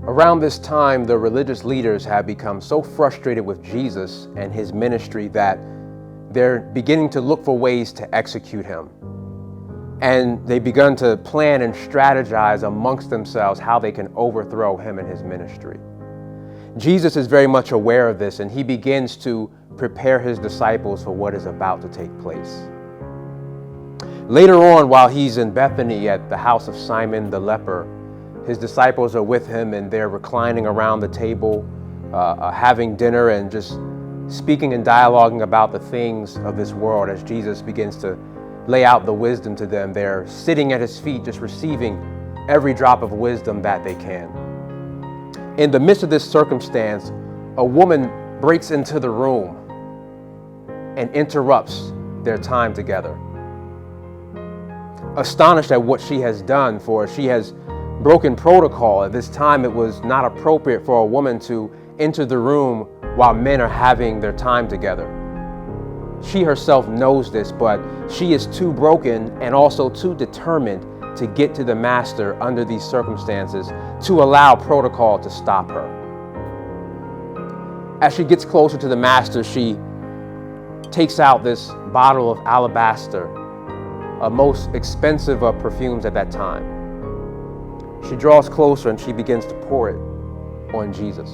Around this time, the religious leaders had become so frustrated with Jesus and his ministry that they're beginning to look for ways to execute him. And they begun to plan and strategize amongst themselves how they can overthrow him and his ministry. Jesus is very much aware of this, and he begins to prepare his disciples for what is about to take place. Later on, while he's in Bethany at the house of Simon the leper, his disciples are with him and they're reclining around the table, having dinner and just speaking and dialoguing about the things of this world. As Jesus begins to lay out the wisdom to them, they're sitting at his feet, just receiving every drop of wisdom that they can. In the midst of this circumstance, a woman breaks into the room and interrupts their time together. Astonished at what she has done, for she has broken protocol. At this time, it was not appropriate for a woman to enter the room while men are having their time together. She herself knows this, but she is too broken and also too determined to get to the master under these circumstances to allow protocol to stop her. As she gets closer to the master, she takes out this bottle of alabaster, a most expensive of perfumes at that time. She draws closer and she begins to pour it on Jesus.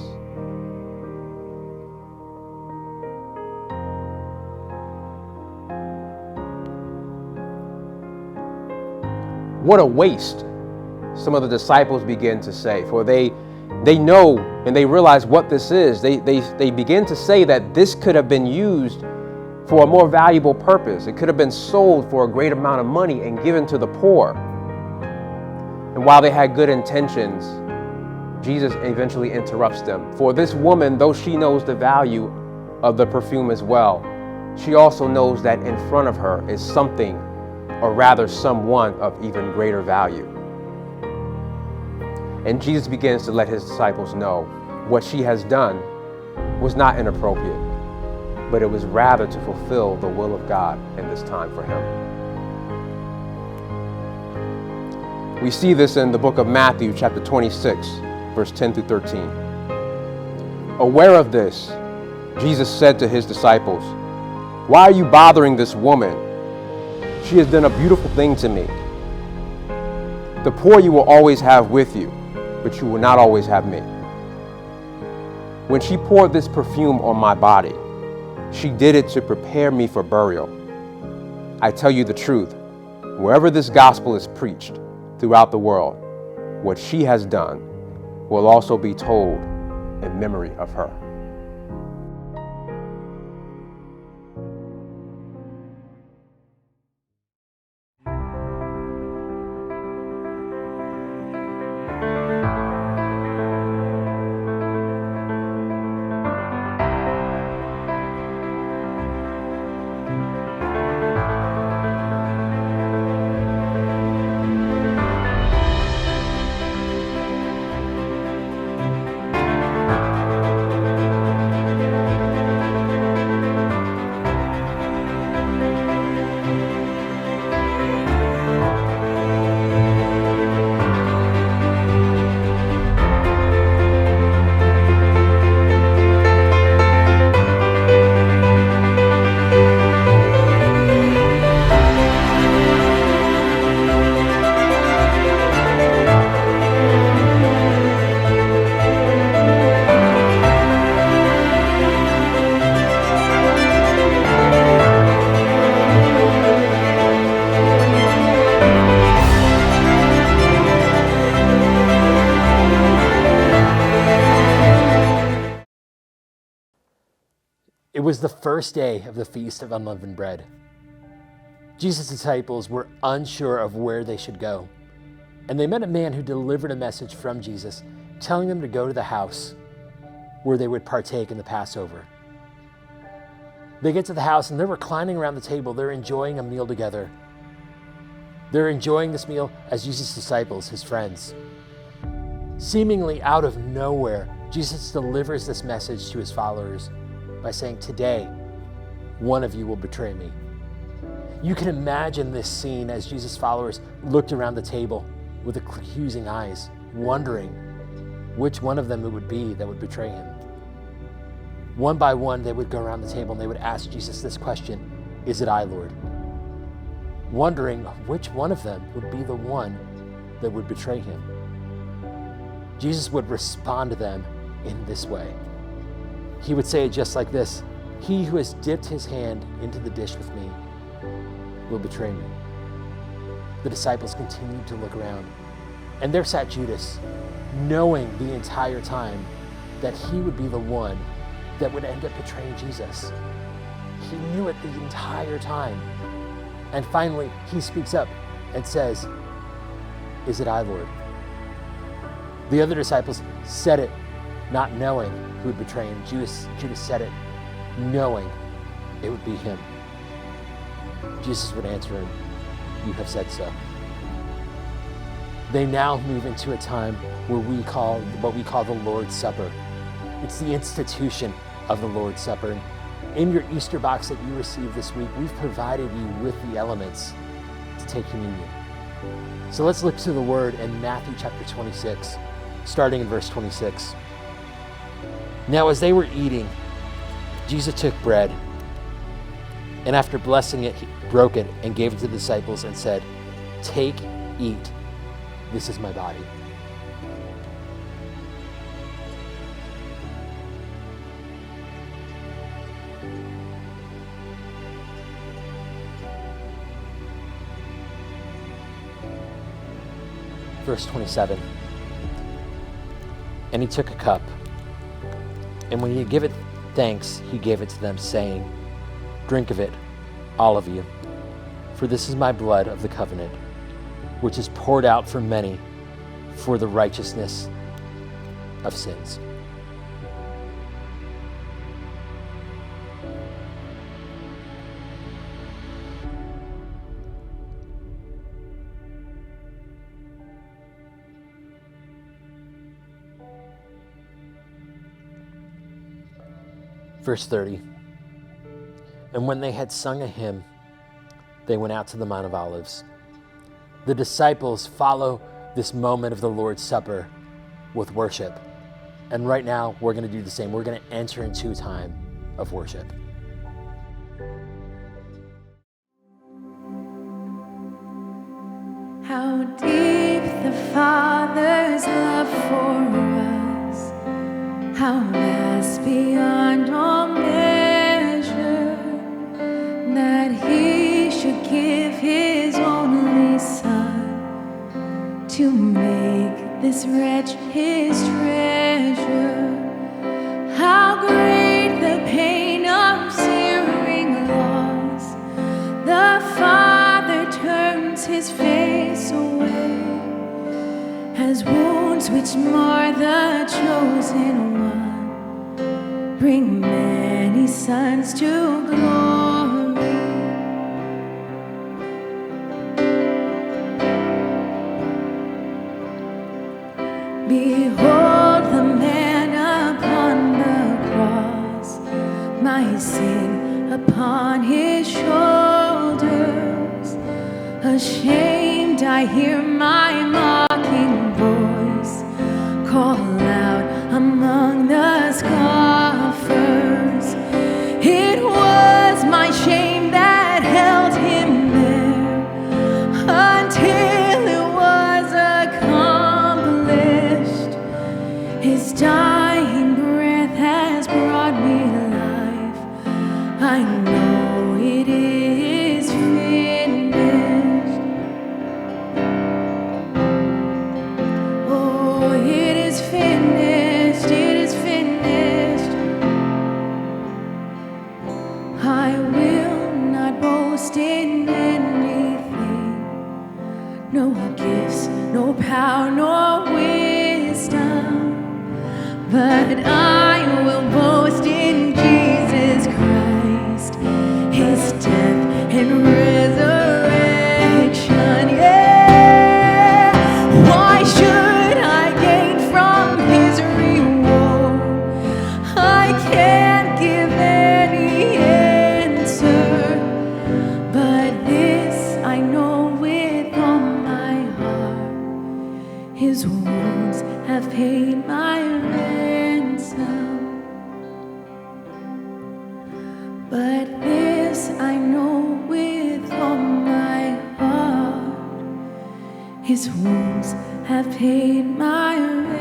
What a waste, some of the disciples begin to say, for they know and they realize what this is. They begin to say that this could have been used for a more valuable purpose. It could have been sold for a great amount of money and given to the poor. And while they had good intentions, Jesus eventually interrupts them. For this woman, though she knows the value of the perfume as well, she also knows that in front of her is something, or rather someone, of even greater value. And Jesus begins to let his disciples know what she has done was not inappropriate, but it was rather to fulfill the will of God in this time for him. We see this in the book of Matthew, chapter 26, verse 10 through 13. Aware of this, Jesus said to his disciples, "Why are you bothering this woman? She has done a beautiful thing to me. The poor you will always have with you, but you will not always have me. When she poured this perfume on my body, she did it to prepare me for burial. I tell you the truth, wherever this gospel is preached throughout the world, what she has done will also be told in memory of her." It was the first day of the Feast of Unleavened Bread. Jesus' disciples were unsure of where they should go, and they met a man who delivered a message from Jesus telling them to go to the house where they would partake in the Passover. They get to the house and they're reclining around the table. They're enjoying a meal together. They're enjoying this meal as Jesus' disciples, his friends. Seemingly out of nowhere, Jesus delivers this message to his followers by saying, "Today, one of you will betray me." You can imagine this scene as Jesus' followers looked around the table with accusing eyes, wondering which one of them it would be that would betray him. One by one, they would go around the table and they would ask Jesus this question, "Is it I, Lord?" Wondering which one of them would be the one that would betray him. Jesus would respond to them in this way. He would say it just like this, "He who has dipped his hand into the dish with me will betray me." The disciples continued to look around, and there sat Judas, knowing the entire time that he would be the one that would end up betraying Jesus. He knew it the entire time. And finally, he speaks up and says, "Is it I, Lord?" The other disciples said it not knowing who would betray him. Judas said it knowing it would be him. Jesus would answer him, "You have said so." They now move into a time where what we call the Lord's Supper. It's the institution of the Lord's Supper. In your Easter box that you received this week, we've provided you with the elements to take communion. So let's look to the word in Matthew chapter 26, starting in verse 26. Now as they were eating, Jesus took bread, and after blessing it, he broke it and gave it to the disciples and said, "Take, eat, this is my body." Verse 27, and he took a cup, and when he had given thanks, he gave it to them, saying, "Drink of it, all of you, for this is my blood of the covenant, which is poured out for many for the righteousness of sins." Verse 30, and when they had sung a hymn, they went out to the Mount of Olives. The disciples follow this moment of the Lord's Supper with worship. And right now, we're going to do the same. We're going to enter into a time of worship. How deep the Father's love for us, how vast beyond all measure, that He should give His only Son to make this wretch His treasure. How great the pain of searing loss, the Father turns His face away, as wounds which mar the chosen one bring many sons to glory. Behold the man upon the cross, my sin upon His shoulders. Ashamed, I hear my mocking voice call out among the scoffers. It was my shame that held Him there until it was accomplished. His dying breath has brought me life. I know it is finished. Oh, it is finished. It is finished. I will not boast in anything, no gifts, no power, no wisdom, but I will boast in Jesus Christ, His death and resurrection. Yeah, why should I gain from His reward? I can't give any answer, but this I know with all my heart: His wounds have paid my ransom. But this I know with all my heart, his wounds have paid my ransom.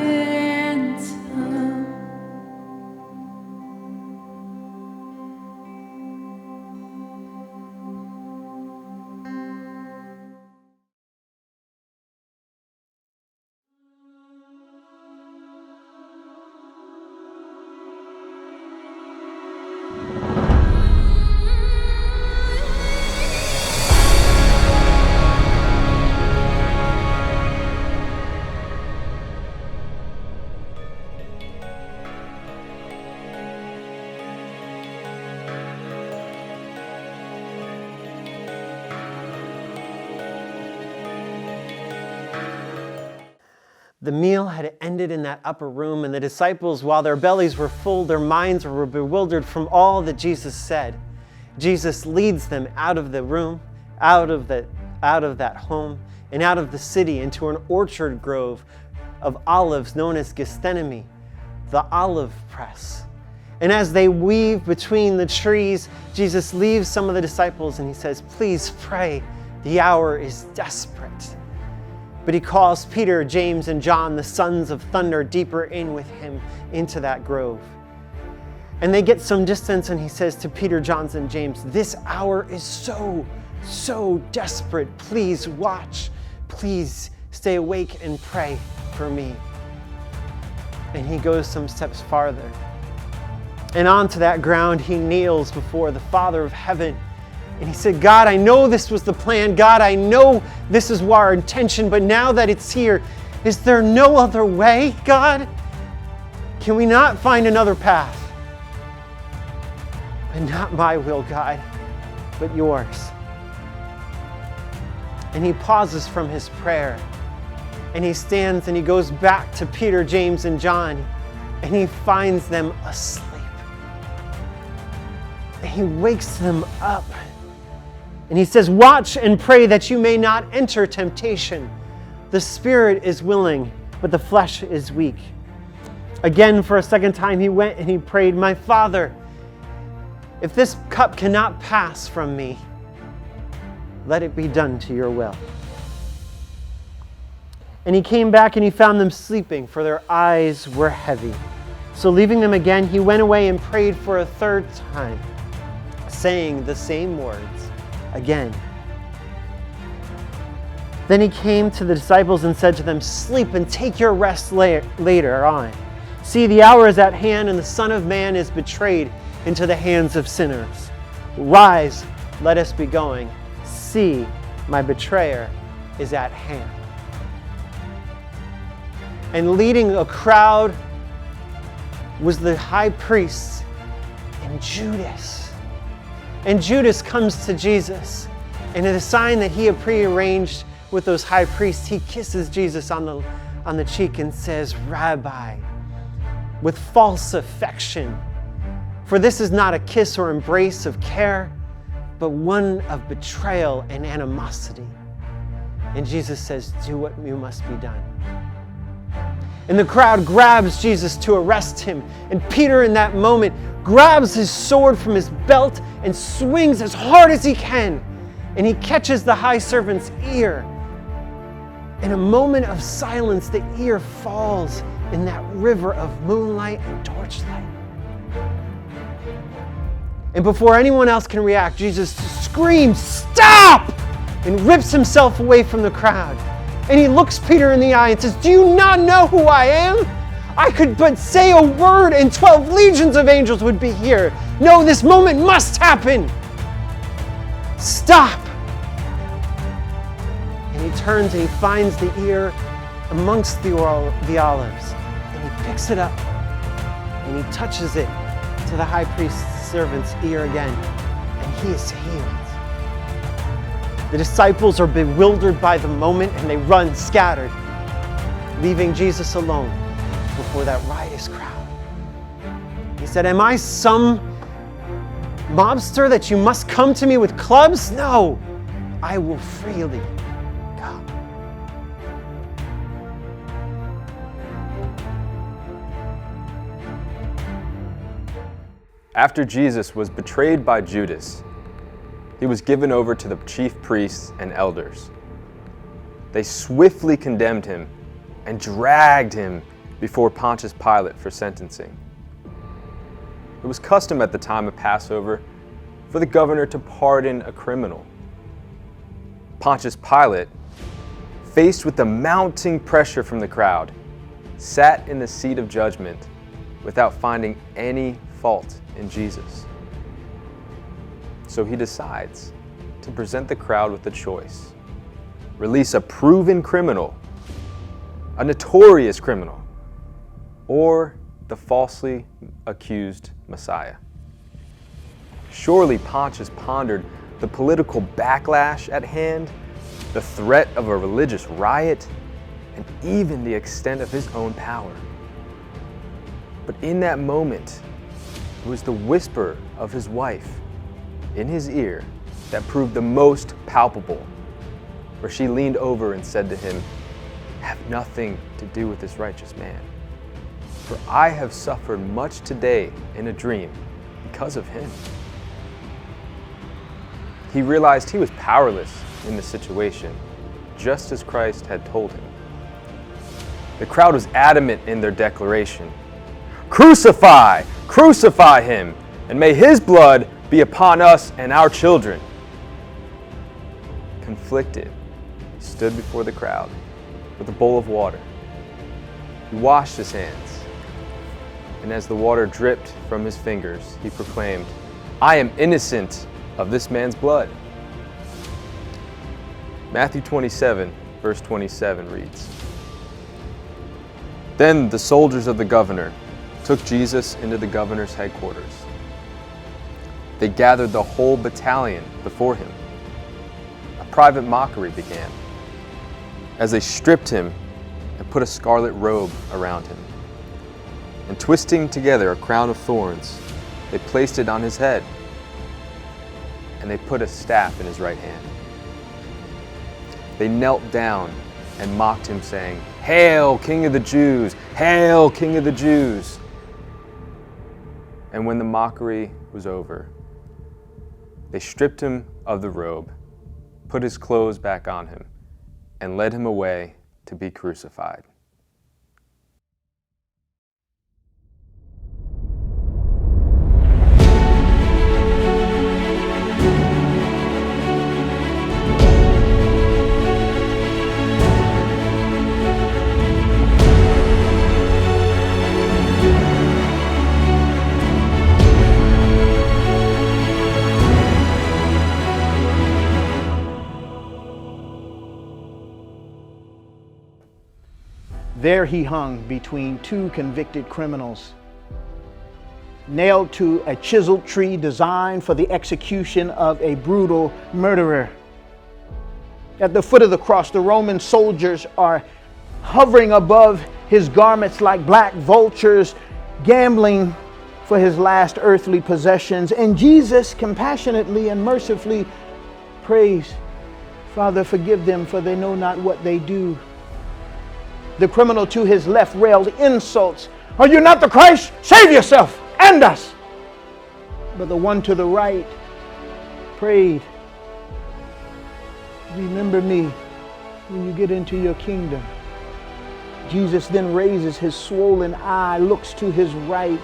The meal had ended in that upper room, and the disciples, while their bellies were full, their minds were bewildered from all that Jesus said. Jesus leads them out of the room, out of that home, and out of the city into an orchard grove of olives known as Gethsemane, the olive press. And as they weave between the trees, Jesus leaves some of the disciples and he says, "Please pray, the hour is desperate." But he calls Peter, James, and John, the sons of thunder, deeper in with him into that grove. And they get some distance and he says to Peter, John, and James, "This hour is so desperate. Please watch. Please stay awake and pray for me." And he goes some steps farther. And onto that ground he kneels before the Father of heaven. And he said, "God, I know this was the plan. God, I know this is our intention, but now that it's here, is there no other way, God? Can we not find another path? But not my will, God, but yours." And he pauses from his prayer, and he stands and he goes back to Peter, James, and John, and he finds them asleep. And he wakes them up. And he says, "Watch and pray that you may not enter temptation. The spirit is willing, but the flesh is weak." Again, for a second time, he went and he prayed, "My Father, if this cup cannot pass from me, let it be done to your will." And he came back and he found them sleeping, for their eyes were heavy. So leaving them again, he went away and prayed for a third time, saying the same words again. Then he came to the disciples and said to them, "Sleep and take your rest later on. See, the hour is at hand and the Son of Man is betrayed into the hands of sinners. Rise, let us be going. See, my betrayer is at hand." And leading a crowd was the high priest and Judas. And Judas comes to Jesus, and in a sign that he had prearranged with those high priests, he kisses Jesus on the cheek and says, "Rabbi," with false affection. For this is not a kiss or embrace of care, but one of betrayal and animosity. And Jesus says, "Do what you must be done." And the crowd grabs Jesus to arrest him. And Peter, in that moment, grabs his sword from his belt and swings as hard as he can. And he catches the high servant's ear. In a moment of silence, the ear falls in that river of moonlight and torchlight. And before anyone else can react, Jesus screams, "Stop!" and rips himself away from the crowd. And he looks Peter in the eye and says, "Do you not know who I am? I could but say a word and 12 legions of angels would be here. No, this moment must happen. Stop!" And he turns and he finds the ear amongst the olives. And he picks it up and he touches it to the high priest's servant's ear again. And he is healed. The disciples are bewildered by the moment and they run scattered, leaving Jesus alone before that riotous crowd. He said, "Am I some mobster that you must come to me with clubs? No, I will freely come." After Jesus was betrayed by Judas, he was given over to the chief priests and elders. They swiftly condemned him and dragged him before Pontius Pilate for sentencing. It was custom at the time of Passover for the governor to pardon a criminal. Pontius Pilate, faced with the mounting pressure from the crowd, sat in the seat of judgment without finding any fault in Jesus. So he decides to present the crowd with a choice: release a proven criminal, a notorious criminal, or the falsely accused Messiah. Surely Pontius pondered the political backlash at hand, the threat of a religious riot, and even the extent of his own power. But in that moment, it was the whisper of his wife in his ear that proved the most palpable, where she leaned over and said to him, "Have nothing to do with this righteous man, for I have suffered much today in a dream because of him." He realized he was powerless in the situation, just as Christ had told him. The crowd was adamant in their declaration: "Crucify! Crucify him, and may his blood be upon us and our children." Conflicted, he stood before the crowd with a bowl of water. He washed his hands, and as the water dripped from his fingers, he proclaimed, "I am innocent of this man's blood." Matthew 27, verse 27 reads, "Then the soldiers of the governor took Jesus into the governor's headquarters. They gathered the whole battalion before him. A private mockery began as they stripped him and put a scarlet robe around him. And twisting together a crown of thorns, they placed it on his head, and they put a staff in his right hand. They knelt down and mocked him, saying, 'Hail, King of the Jews! Hail, King of the Jews!' And when the mockery was over, they stripped him of the robe, put his clothes back on him, and led him away to be crucified." There he hung between two convicted criminals, nailed to a chiseled tree designed for the execution of a brutal murderer. At the foot of the cross, the Roman soldiers are hovering above his garments like black vultures, gambling for his last earthly possessions. And Jesus compassionately and mercifully prays, "Father, forgive them, for they know not what they do." The criminal to his left railed insults, "Are you not the Christ? Save yourself and us!" But the one to the right prayed, "Remember me when you get into your kingdom." Jesus then raises his swollen eye, looks to his right,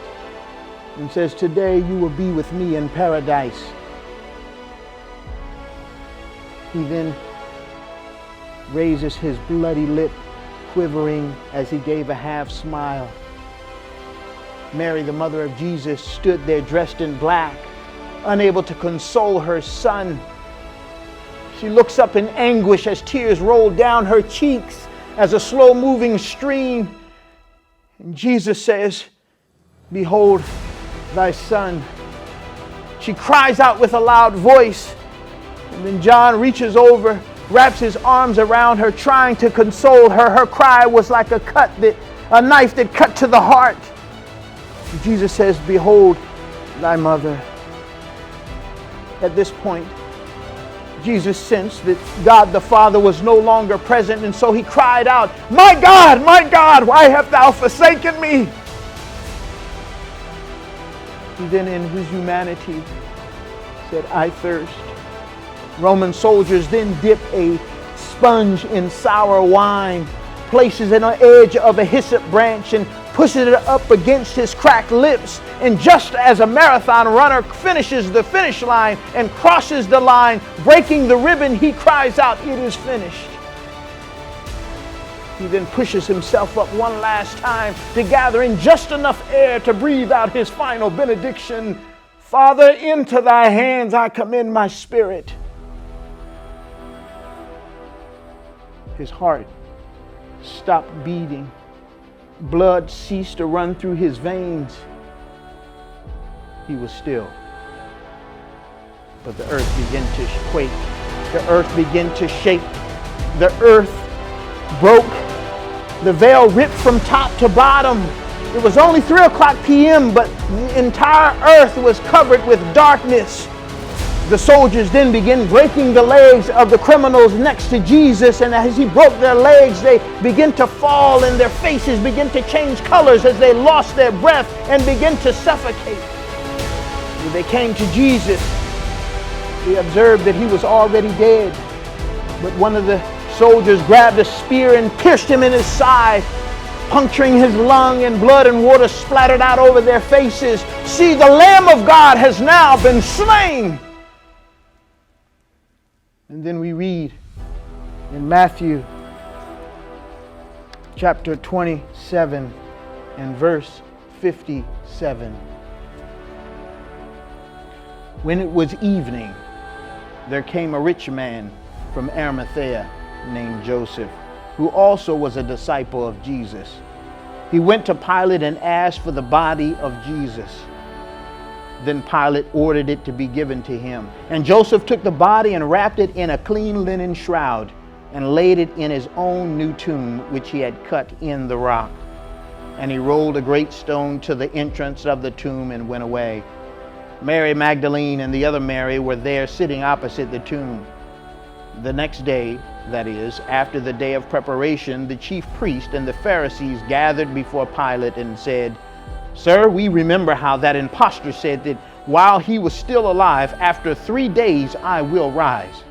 and says, "Today you will be with me in paradise." He then raises his bloody lip, quivering as he gave a half smile. Mary, the mother of Jesus, stood there dressed in black, unable to console her son. She looks up in anguish as tears roll down her cheeks as a slow-moving stream. And Jesus says, "Behold thy son." She cries out with a loud voice. And then John reaches over, wraps his arms around her, trying to console her. Her cry was like a knife that cut to the heart. And Jesus says, "Behold thy mother." At this point, Jesus sensed that God the Father was no longer present, and so he cried out, my God, why hast thou forsaken me?" He then in his humanity said, I thirst. Roman soldiers then dip a sponge in sour wine, places it on the edge of a hyssop branch and pushes it up against his cracked lips. And just as a marathon runner finishes the finish line and crosses the line, breaking the ribbon, he cries out, it is finished. He then pushes himself up one last time to gather in just enough air to breathe out his final benediction. Father, into thy hands I commend my spirit. His heart stopped beating. Blood ceased to run through his veins. He was still. But the earth began to quake. The earth began to shake. The earth broke. The veil ripped from top to bottom. It was only 3:00 p.m., but the entire earth was covered with darkness. The soldiers then began breaking the legs of the criminals next to Jesus, and as he broke their legs, they began to fall and their faces began to change colors as they lost their breath and began to suffocate. When they came to Jesus, they observed that he was already dead. But one of the soldiers grabbed a spear and pierced him in his side, puncturing his lung, and blood and water splattered out over their faces. See, the Lamb of God has now been slain. And then we read in Matthew chapter 27 and verse 57. When it was evening, there came a rich man from Arimathea named Joseph, who also was a disciple of Jesus. He went to Pilate and asked for the body of Jesus. Then Pilate ordered it to be given to him. And Joseph took the body and wrapped it in a clean linen shroud and laid it in his own new tomb, which he had cut in the rock. And he rolled a great stone to the entrance of the tomb and went away. Mary Magdalene and the other Mary were there sitting opposite the tomb. The next day, that is, after the day of preparation, the chief priest and the Pharisees gathered before Pilate and said, Sir, we remember how that impostor said that while he was still alive, after 3 days I will rise.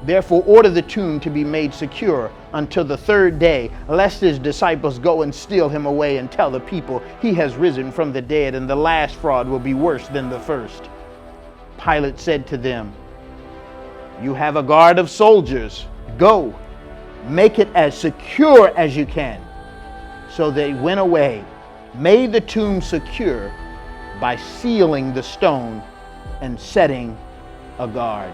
Therefore order the tomb to be made secure until the 3rd day, lest his disciples go and steal him away and tell the people he has risen from the dead, and the last fraud will be worse than the first. Pilate said to them, You have a guard of soldiers. Go, make it as secure as you can. So they went away, made the tomb secure by sealing the stone and setting a guard.